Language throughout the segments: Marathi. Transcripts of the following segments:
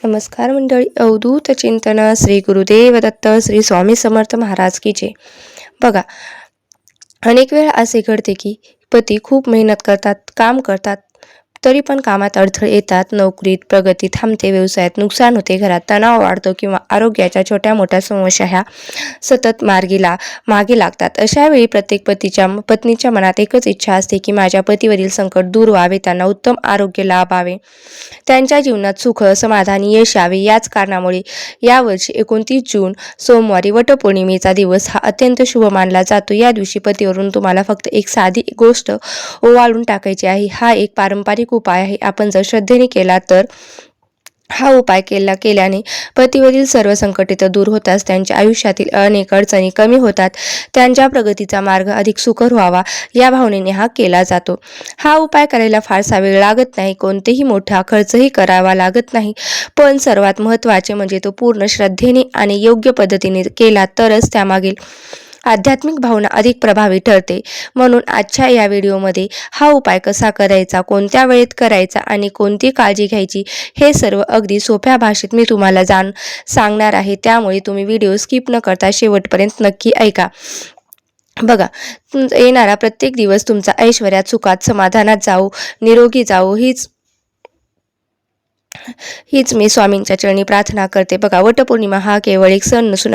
नमस्कार मंडळी. अवधूत चिंतन श्री गुरुदेव दत्त श्री स्वामी समर्थ महाराज की जय. बघा, अनेक वेळा असे घडते की पती खूप मेहनत करतात, काम करतात, तरी पण कामात अडथळे येतात. नोकरीत प्रगती थांबते, व्यवसायात नुकसान होते, घरात तणाव वाढतो किंवा आरोग्याच्या छोट्या मोठ्या समस्या ह्या सतत मागे लागतात. अशा वेळी प्रत्येक पत्नीच्या मनात एकच इच्छा असते की माझ्या पतीवरील संकट दूर व्हावे, त्यांना उत्तम आरोग्य लाभावे, त्यांच्या जीवनात सुख समाधान यश यावे. याच कारणामुळे यावर्षी 29 जून सोमवारी वटपौर्णिमेचा दिवस हा अत्यंत शुभ मानला जातो. या दिवशी पतीवरून तुम्हाला फक्त एक साधी गोष्ट ओवाळून टाकायची आहे. हा एक पारंपरिक उपाय आहे. आपण जर श्रद्धेने केला तर हा उपाय केल्याने पतीवरील सर्व संकटे तर दूर होतात, त्यांच्या आयुष्यातील अनेक अडचणी कमी होतात, त्यांच्या प्रगतीचा मार्ग अधिक सुकर व्हावा या भावनेने हा केला जातो. हा उपाय करायला फारसा वेळ लागत नाही, कोणतेही मोठा खर्चही करावा लागत नाही, पण सर्वात महत्त्वाचे म्हणजे तो पूर्ण श्रद्धेने आणि योग्य पद्धतीने केला तरच त्यामागील आध्यात्मिक भावना अधिक प्रभावी ठरते. म्हणून आजच्या या व्हिडिओमध्ये हा उपाय कसा करायचा, कोणत्या वेळेत करायचा आणि कोणती काळजी घ्यायची हे सर्व अगदी सोप्या भाषेत मी तुम्हाला सांगणार आहे. त्यामुळे तुम्ही व्हिडिओ स्किप न करता शेवटपर्यंत नक्की ऐका. बघा, येणारा प्रत्येक दिवस तुमचा ऐश्वर्यात, सुखात, समाधानात जाओ, निरोगी जाओ हीच मी स्वामींच्या चरणी प्रार्थना करते. बघा, वटपौर्णिमा हा केवळ एक सण नसून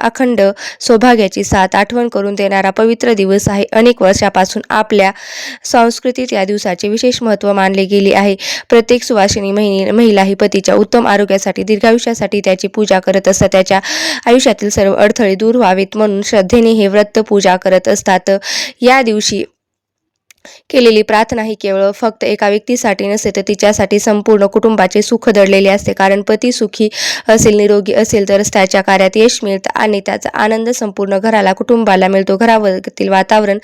अखंड सौभाग्याची साथ आठवण करून देणारा पवित्र दिवस आहे. अनेक वर्षापासून आपल्या संस्कृतीत या दिवसाचे विशेष महत्त्व मानले गेले आहे. प्रत्येक सुवासिनी महिला ही पतीच्या उत्तम आरोग्यासाठी, दीर्घायुष्यासाठी त्याची पूजा करत असतात. त्याच्या आयुष्यातील सर्व अडथळे दूर व्हावेत म्हणून श्रद्धेने हे व्रत पूजा करत असतात. या दिवशी केलेली प्रार्थना ही केवळ फक्त एका व्यक्तीसाठी नसते, तर तिच्यासाठी संपूर्ण कुटुंबाचे सुख दडलेले असते. कारण पती सुखी असेल, निरोगी असेल तरच त्याच्या कार्यात यश मिळतं आणि त्याचा आनंद संपूर्ण घराला, कुटुंबाला मिळतो. घरावरील वातावरण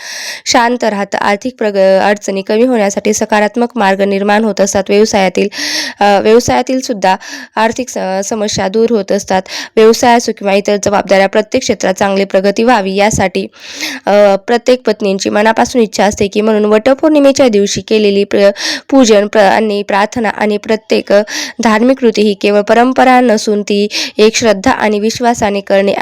शांत राहतं, आर्थिक अडचणी कमी होण्यासाठी सकारात्मक मार्ग निर्माण होत असतात. व्यवसायातील सुद्धा आर्थिक समस्या दूर होत असतात. व्यवसायासो किंवा इतर जबाबदाऱ्या प्रत्येक क्षेत्रात चांगली प्रगती व्हावी यासाठी प्रत्येक पत्नींची मनापासून इच्छा असते की म्हणून वटपौर्णिमेच्या दिवशी केलेली पूजन आणि प्रार्थना आणि प्रत्येक धार्मिक कृती ही केवळ परंपरा नसून ती एक श्रद्धा आणि विश्वासाने करणे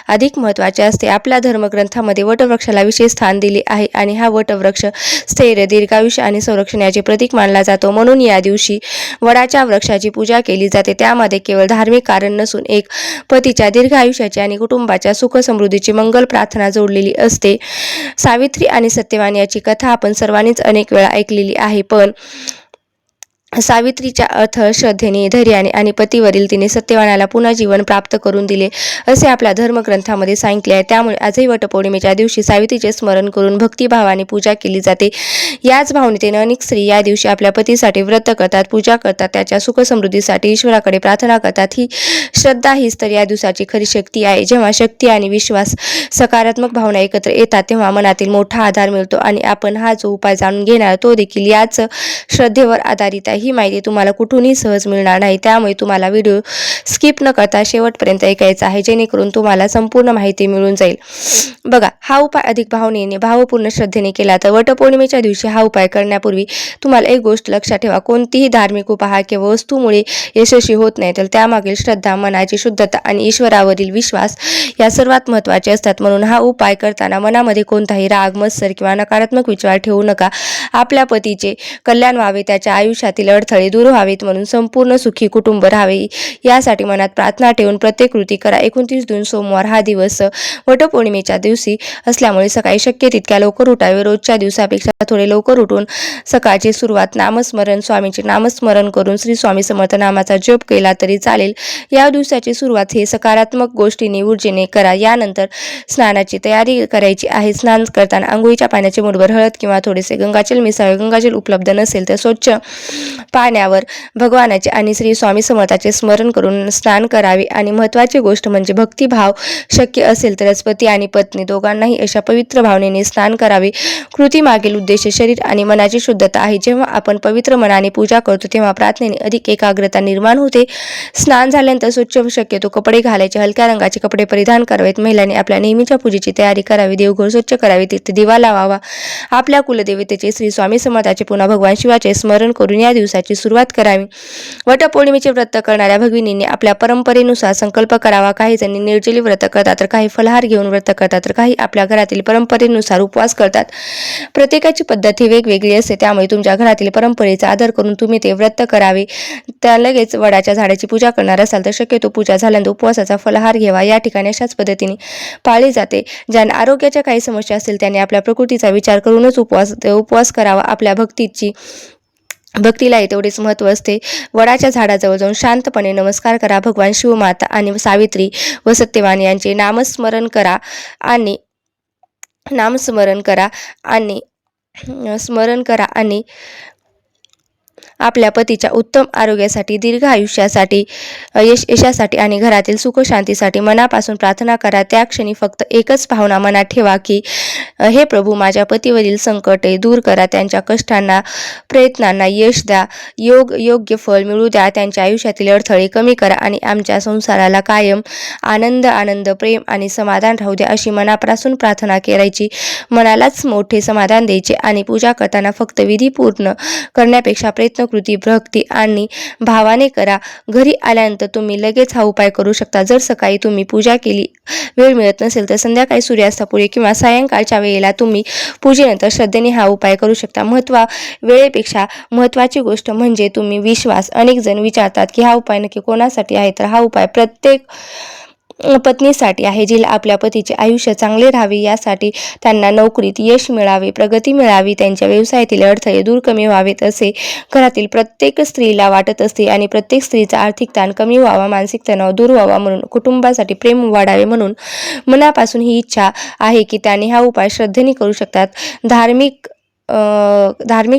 अधिक महत्त्वाचे असते. आपल्या धर्मग्रंथामध्ये वटवृक्षाला विशेष स्थान दिले आहे आणि हा वटवृक्ष स्थैर्य, दीर्घायुष्य आणि संरक्षण याचे प्रतीक मानला जातो. म्हणून या दिवशी वडाच्या वृक्षाची पूजा केली जाते. त्यामध्ये केवळ धार्मिक कारण नसून एक पतीच्या दीर्घायुष्याची आणि कुटुंबाच्या सुख समृद्धीची मंगल प्रार्थना जोडलेली असते. सावित्री आणि सत्यवान याची कथा आपण सर्वांनीच अनेक वेळा ऐकलेली आहे, पण सावित्रीच्या अर्थ श्रद्धेने, धैर्याने आणि पतीवरील तिने सत्यवानाला पुन्हा जीवन प्राप्त करून दिले असे आपल्या धर्मग्रंथामध्ये सांगितले आहे. त्यामुळे आजही वटपौर्णिमेच्या दिवशी सावित्रीचे स्मरण करून भक्तिभावाने पूजा केली जाते. याच भावनेने अनेक स्त्री या दिवशी आपल्या पतीसाठी व्रत करतात, पूजा करतात, त्याच्या सुख समृद्धीसाठी ईश्वराकडे प्रार्थना करतात. ही श्रद्धा हीच तर या दिवसाची खरी शक्ती आहे. जेव्हा शक्ती आणि विश्वास, सकारात्मक भावना एकत्र येतात तेव्हा मनातील मोठा आधार मिळतो आणि आपण हा जो उपाय जाणून घेणार तो देखील याच श्रद्धेवर आधारित आहे. ही माहिती तुम्हाला कुठूनही सहज मिळणार नाही, त्यामुळे तुम्हाला व्हिडिओ स्किप न करता शेवटपर्यंत ऐकायचा आहे, जेणेकरून तुम्हाला संपूर्ण माहिती मिळून जाईल. बघा, हा उपाय अधिक भावनेने, भावपूर्ण श्रद्धेने केला तर वटपौर्णिमेच्या दिवशी हा उपाय करण्यापूर्वी तुम्हाला एक गोष्ट लक्षात ठेवा. कोणतीही धार्मिक उपाय किंवा वस्तूमुळे यशस्वी होत नाही, तर त्यामागील श्रद्धा, मनाची शुद्धता आणि ईश्वरावरील विश्वास या सर्वात महत्त्वाचे असतात. म्हणून हा उपाय करताना मनामध्ये कोणताही राग, मत्सर किंवा नकारात्मक विचार ठेवू नका. आपल्या पतीचे कल्याण व्हावे, त्याच्या आयुष्यातील अडथळे दूर व्हावेत, म्हणून संपूर्ण सुखी कुटुंब राहावे यासाठी मनात प्रार्थना ठेवून प्रत्येक कृती करा. 29 जून सोमवार हा दिवस वटपौर्णिमेच्या दिवशी असल्यामुळे सकाळी शक्य तितक्या लवकर उठावे. रोजच्या दिवसापेक्षा थोडे लवकर उठून सकाळची सुरुवात स्वामींचे नामस्मरण करून श्री स्वामी समर्थ नामाचा जप केला तरी चालेल. या दिवसाची सुरुवात हे सकारात्मक गोष्टीने, ऊर्जेने करा. यानंतर स्नानाची तयारी करायची आहे. स्नान करताना आंघोळीच्या पाण्याचे मुठभर हळद किंवा थोडेसे गंगाजल मिसळावे. गंगाजल उपलब्ध नसेल तर स्वच्छ पाण्यावर भगवानाचे आणि श्री स्वामी समर्थाचे स्मरण करून स्नान करावे. आणि महत्त्वाची गोष्ट म्हणजे भक्तिभाव शक्य असेल तरच पती आणि पत्नी दोघांनाही अशा पवित्र भावनेने स्नान करावे. कृती मागील उद्देश शरीर आणि मनाची शुद्धता आहे. जेव्हा आपण पवित्र मनाने पूजा करतो तेव्हा प्रार्थनेने अधिक एकाग्रता निर्माण होते. स्नान झाल्यानंतर स्वच्छ शक्यतो कपडे घालायचे, हलक्या रंगाचे कपडे परिधान करावेत. महिलांनी आपल्या नेहमीच्या पूजेची तयारी करावी. देवघर स्वच्छ करावे, तिथे दिवा लावावा. आपल्या कुलदेवतेचे श्री श्री स्वामी समर्थाचे पुन्हा भगवान शिवाचे स्मरण करून या दिवसाची सुरुवात करावी. वटपौर्णिमेचे व्रत करणाऱ्या भगिनींनी आपल्या परंपरेनुसार संकल्प करावा. काही जणी निर्जली व्रत करतात, तर काही फलाहार घेऊन व्रत करतात, तर काही आपल्या घरातील परंपरेनुसार उपवास करतात. प्रत्येकाची पद्धत ही वेगवेगळी असते, त्यामुळे तुमच्या घरातील परंपरेचा आदर करून तुम्ही ते व्रत करावे. त्या लगेच वडाच्या झाडाची पूजा करणार असाल तर शक्यतो पूजा झाल्यानंतर उपवासाचा फलाहार घ्यावा. या ठिकाणी अशाच पद्धतीने पाळली जाते. ज्यांना आरोग्याच्या काही समस्या असतील त्यांनी आपल्या प्रकृतीचा विचार करूनच उपवास करावा. आपल्या भक्तीलाही तेवढेच महत्त्व असते. वडाच्या झाडाजवळ जाऊन शांतपणे नमस्कार करा. भगवान शिवमाता आणि सावित्री व सत्यवान यांचे नामस्मरण करा आणि स्मरण करा आणि आपल्या पतीच्या उत्तम आरोग्यासाठी, दीर्घ आयुष्यासाठी, यशासाठी आणि घरातील सुख शांतीसाठी मनापासून प्रार्थना करा. त्या क्षणी फक्त एकच भावना मनात ठेवा की हे प्रभू, माझ्या पतीवरील संकटे दूर करा, त्यांच्या कष्टांना प्रयत्नांना यश द्या, योग्य फळ मिळू द्या, त्यांच्या आयुष्यातील अडथळे कमी करा आणि आमच्या संसाराला कायम आनंद, प्रेम आणि समाधान राहू द्या, अशी मनापासून प्रार्थना करायची. मनालाच मोठे समाधान द्यायचे आणि पूजा करताना फक्त विधी पूर्ण करण्यापेक्षा प्रयत्नकृती, भक्ती आणि भावाने करा. घरी आल्यानंतर तुम्ही लगेच हा उपाय करू शकता. जर सकाळी तुम्ही पूजा केली, वेळ मिळत नसेल तर संध्याकाळी सूर्यास्तापूर्वी किंवा सायंकाळच्या वेळेला तुम्ही पूजेनंतर श्रद्धेने हा उपाय करू शकता. वेळेपेक्षा महत्त्वाची गोष्ट म्हणजे तुम्ही विश्वास. अनेक जण विचारतात की हा उपाय नक्की कोणासाठी आहे, तर हा उपाय प्रत्येक पत्नीसाठी आहे, जिला आपल्या पतीचे आयुष्य चांगले राहावे, यासाठी त्यांना नोकरीत यश मिळावे, प्रगती मिळावी, त्यांच्या व्यवसायातील अडथळे दूर कमी व्हावेत असे घरातील प्रत्येक स्त्रीला वाटत असते आणि प्रत्येक स्त्रीचा आर्थिक ताण कमी व्हावा, मानसिक तणाव दूर व्हावा, म्हणून कुटुंबासाठी प्रेम वाढावे, म्हणून मनापासून ही इच्छा आहे की त्याने हा उपाय श्रद्धेने करू शकतात. धार्मिक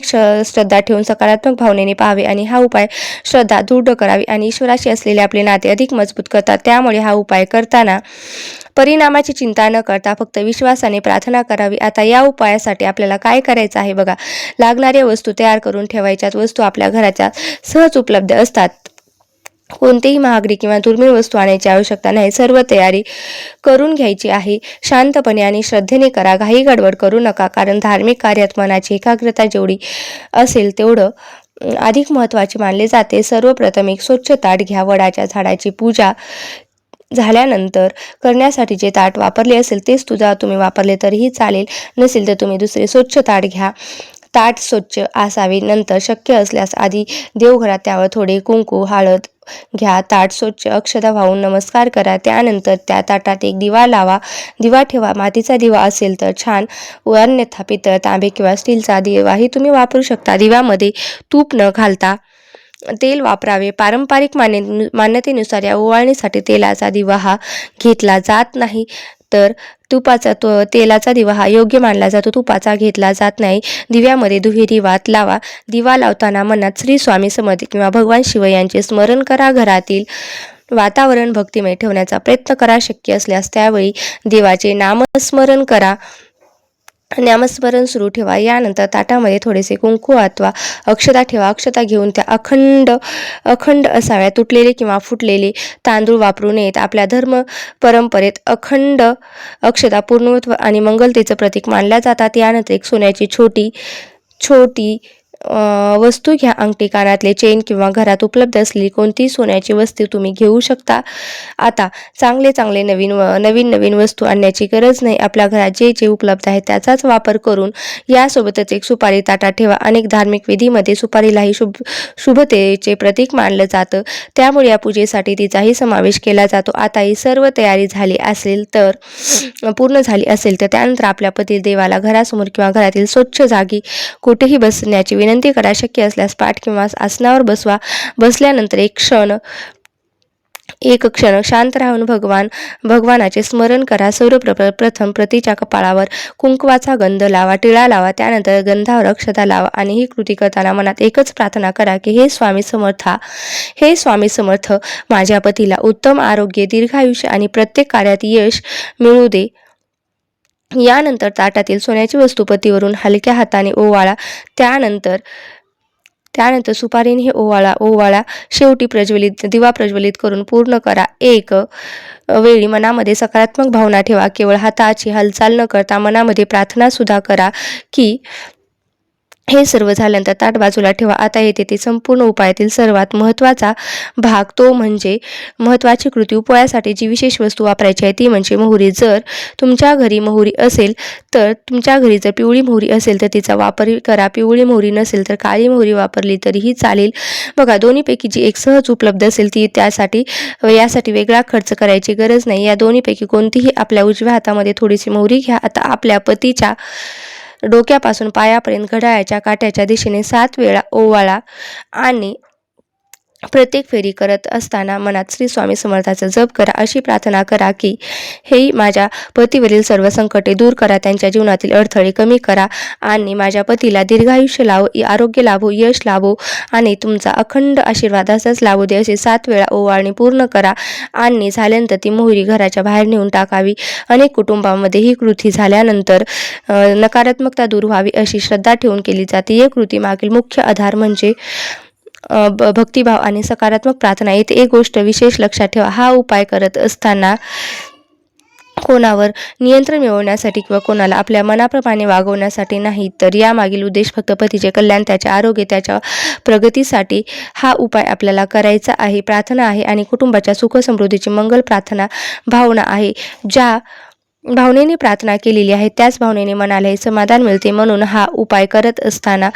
श्रद्धा ठेवून सकारात्मक भावनेने पाहावे आणि हा उपाय श्रद्धा दृढ करावी आणि ईश्वराशी असलेले आपले नाते अधिक मजबूत करतात. त्यामुळे हा उपाय करताना परिणामाची चिंता न करता फक्त विश्वासाने प्रार्थना करावी. आता या उपायासाठी आपल्याला काय करायचं आहे बघा. लागणाऱ्या वस्तू तयार करून ठेवायच्यात. वस्तू आपल्या घराच्या सहज उपलब्ध असतात. कोणतीही महागडी किंवा दुर्मिळ वस्तू आणायची आवश्यकता नाही. सर्व तयारी करून घ्यायची आहे. शांतपणे आणि श्रद्धेने करा. घाई गडबड करू नका, कारण धार्मिक कार्यात मनाची एकाग्रता जेवढी असेल तेवढं अधिक महत्त्वाचे मानले जाते. सर्वप्रथम एक स्वच्छ ताट घ्या. वडाच्या झाडाची पूजा झाल्यानंतर करण्यासाठी जे ताट वापरले असेल तेच तुम्ही वापरले तरीही चालेल. नसेल तर तुम्ही दुसरे स्वच्छ ताट घ्या. ताट स्वच्छ असावे. नंतर शक्य असल्यास आधी देवघरात त्यावर थोडे कुंकू, हळद घ्या. ताट स्वच्छ अक्षता वाहून नमस्कार करा. त्यानंतर त्या ताटात एक दिवा लावा. दिवा ठेवा. मातीचा दिवा असेल तर छान, अन्यथा पितळ, तांबे किंवा स्टीलचा दिवाही तुम्ही वापरू शकता. दिव्यामध्ये तूप न घालता तेल वापरावे. पारंपरिक मान्यतेनुसार या ओवाळणीसाठी तेलाचा दिवा हा घेतला जात नाही, तर तेलाचा दिवा हा योग्य मानला जातो. तुपाचा घेतला जात नाही. दिव्यामध्ये दुहेरी वात लावा. दिवा लावताना मनात श्री स्वामी समर्थ किंवा भगवान शिव यांचे स्मरण करा. घरातील वातावरण भक्तिमय ठेवण्याचा प्रयत्न करा. शक्य असल्यास त्यावेळी देवाचे नामस्मरण करा. नामस्मरण सुरू ठेवा. यानंतर ताटामध्ये थोडेसे कुंकू अथवा अक्षता ठेवा. अक्षता घेऊन त्या अखंड असाव्या. तुटलेले किंवा फुटलेले तांदूळ वापरू नयेत. आपल्या धर्म परंपरेत अखंड अक्षता पूर्णत्व आणि मंगलतेचं प्रतीक मानल्या जातात. यानंतर एक सोन्याची छोटी वस्तू घ्या. अंगठी, कानातले, चेन किंवा घरात उपलब्ध असलेली कोणतीही सोन्याची वस्तू तुम्ही घेऊ शकता. आता चांगले नवीन वस्तू आणण्याची गरज नाही. आपल्या घरात जे उपलब्ध आहे त्याचाच वापर करून यासोबतच एक सुपारी ताटात ठेवा. अनेक धार्मिक विधीमध्ये सुपारीलाही शुभतेचे प्रतीक मानलं जातं, त्यामुळे या पूजेसाठी तिचाही समावेश केला जातो. आता ही सर्व तयारी पूर्ण झाली असेल तर त्यानंतर आपल्या पती देवाला घरासमोर किंवा घरातील स्वच्छ जागी कुठेही बसण्याची विनंती करा. शक्य असल्यास पाठ किंवा आसनावर बसवा. बसल्यानंतर एक क्षण शांत राहून भगवानाचे स्मरण करा. सर्वप्रथम पतीच्या कपाळावर कुंकवाचा गंध लावा, टिळा लावा. त्यानंतर गंधावर अक्षता लावा आणि ही कृती करताना मनात एकच प्रार्थना करा की हे स्वामी समर्थ माझ्या पतीला उत्तम आरोग्य, दीर्घायुष्य आणि प्रत्येक कार्यात यश मिळू दे. यानंतर ताटातील सोन्याची वस्तू पतीवरून हलक्या हाताने ओवाळा. त्यानंतर सुपारीने हे ओवाळा. शेवटी दिवा प्रज्वलित करून पूर्ण करा. एक वेळी मनामध्ये सकारात्मक भावना ठेवा. केवळ हाताची हालचाल न करता मनामध्ये प्रार्थना सुद्धा करा की हे सर्व झाल्यानंतर ताट बाजूला ठेवा. आता येते ते संपूर्ण उपायातील सर्वात महत्त्वाचा भाग, तो म्हणजे महत्त्वाची कृती. उपायासाठी जी विशेष वस्तू वापरायची आहे ती म्हणजे मोहरी. जर तुमच्या घरी मोहरी असेल तर तुमच्या घरी जर पिवळी मोहरी असेल तर तिचा वापर करा. पिवळी मोहरी नसेल तर काळी मोहरी वापरली तरीही चालेल. बघा, दोन्हीपैकी जी एक सहज उपलब्ध असेल ती यासाठी वेगळा खर्च करायची गरज नाही. या दोन्हीपैकी कोणतीही आपल्या उजव्या हातामध्ये थोडीशी मोहरी घ्या. आता आपल्या पतीच्या डोक्यापासून पायापर्यंत घड्याळाच्या काट्याच्या दिशेने 7 वेळा ओवाळा आणि प्रत्येक फेरी करत असताना मनात श्री स्वामी समर्थाचा जप करा. अशी प्रार्थना करा की हे माझ्या पतीवरील सर्व संकटे दूर करा, त्यांच्या जीवनातील अडथळे कमी करा आणि माझ्या पतीला दीर्घायुष्य लाभो, आरोग्य लाभो, यश लाभो आणि तुमचा अखंड आशीर्वाद असाच लाभू दे. असे 7 वेळा ओवाळणी पूर्ण करा आणि झाल्यानंतर ती मोहरी घराच्या बाहेर नेऊन टाकावी. अनेक कुटुंबामध्ये ही कृती झाल्यानंतर नकारात्मकता दूर व्हावी अशी श्रद्धा ठेवून केली जाते. या कृतीमागील मुख्य आधार म्हणजे भक्तिभाव आणि सकारात्मक प्रार्थना. येथे एक गोष्ट विशेष लक्षात ठेवा, हा उपाय करत असताना कोणावर नियंत्रण मिळवण्यासाठी किंवा कोणाला आपल्या मनाप्रमाणे वागवण्यासाठी नाही, तर यामागील उद्देश फक्त पतीचे कल्याण, त्याचे आरोग्य, त्याच्या प्रगतीसाठी हा उपाय आपल्याला करायचा आहे. प्रार्थना आहे आणि कुटुंबाच्या सुख समृद्धीची मंगल प्रार्थना भावना आहे. ज्या भावनेने प्रार्थना केलेली आहे त्याच भावनेने मनाला हे समाधान मिळते. म्हणून हा उपाय करत असताना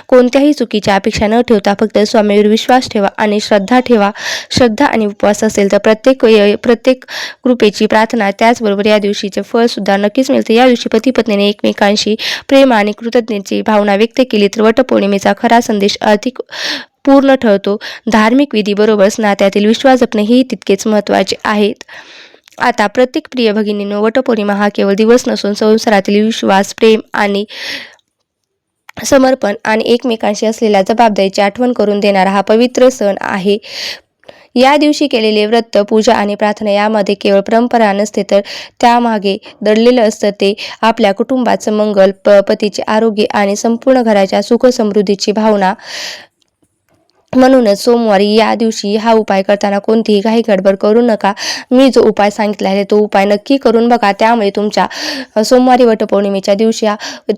कोणत्याही चुकीच्या अपेक्षा न ठेवता फक्त स्वामीवर विश्वास ठेवा आणि श्रद्धा ठेवा. श्रद्धा आणि उपवास असेल तर प्रत्येक कृपेची प्रार्थना, त्याचबरोबर या दिवशीचे फळ सुद्धा नक्कीच मिळते. या दिवशी पती पत्नीने एकमेकांशी प्रेम आणि कृतज्ञतेची भावना व्यक्त केली तर वटपौर्णिमेचा खरा संदेश अधिक पूर्ण ठरतो. धार्मिक विधीबरोबरच नात्यातील विश्वास जपणे ही तितकेच महत्त्वाचे आहेत. आता प्रत्येक प्रिय भगिनींनो, वटपौर्णिमा हा केवळ दिवस नसून संसारातील विश्वास, प्रेम आणि समर्पण आणि एकमेकांशी असलेल्या जबाबदारीची आठवण करून देणारा हा पवित्र सण आहे. या दिवशी केलेले व्रत, पूजा आणि प्रार्थना यामध्ये केवळ परंपरा नसते, तर त्यामागे दडलेलं असतं ते आपल्या कुटुंबाचं मंगल, पतीचे आरोग्य आणि संपूर्ण घराच्या सुख समृद्धीची भावना. म्हणूनच सोमवारी या दिवशी हा उपाय करताना कोणतीही घाई गडबड करू नका. मी जो उपाय सांगितला आहे तो उपाय नक्की करून बघा. त्यामुळे तुमच्या सोमवारी वटपौर्णिमेच्या दिवशी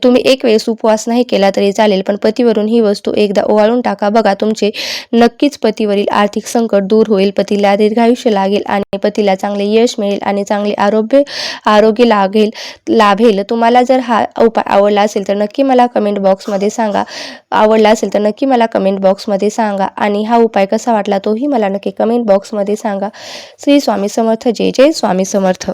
तुम्ही एक वेळेस उपवास नाही केला तरी चालेल, पण पतीवरून ही वस्तू एकदा ओवाळून टाका. बघा, तुमचे नक्कीच पतीवरील आर्थिक संकट दूर होईल, पतीला दीर्घायुष्य लागेल आणि पतीला चांगले यश मिळेल आणि चांगले आरोग्य लाभेल. तुम्हाला जर हा उपाय आवडला असेल तर नक्की मला कमेंट बॉक्समध्ये सांगा. आणि हा उपाय कसा वाटला तोही मला नक्की कमेंट बॉक्समध्ये सांगा. श्री स्वामी समर्थ. जय जय स्वामी समर्थ.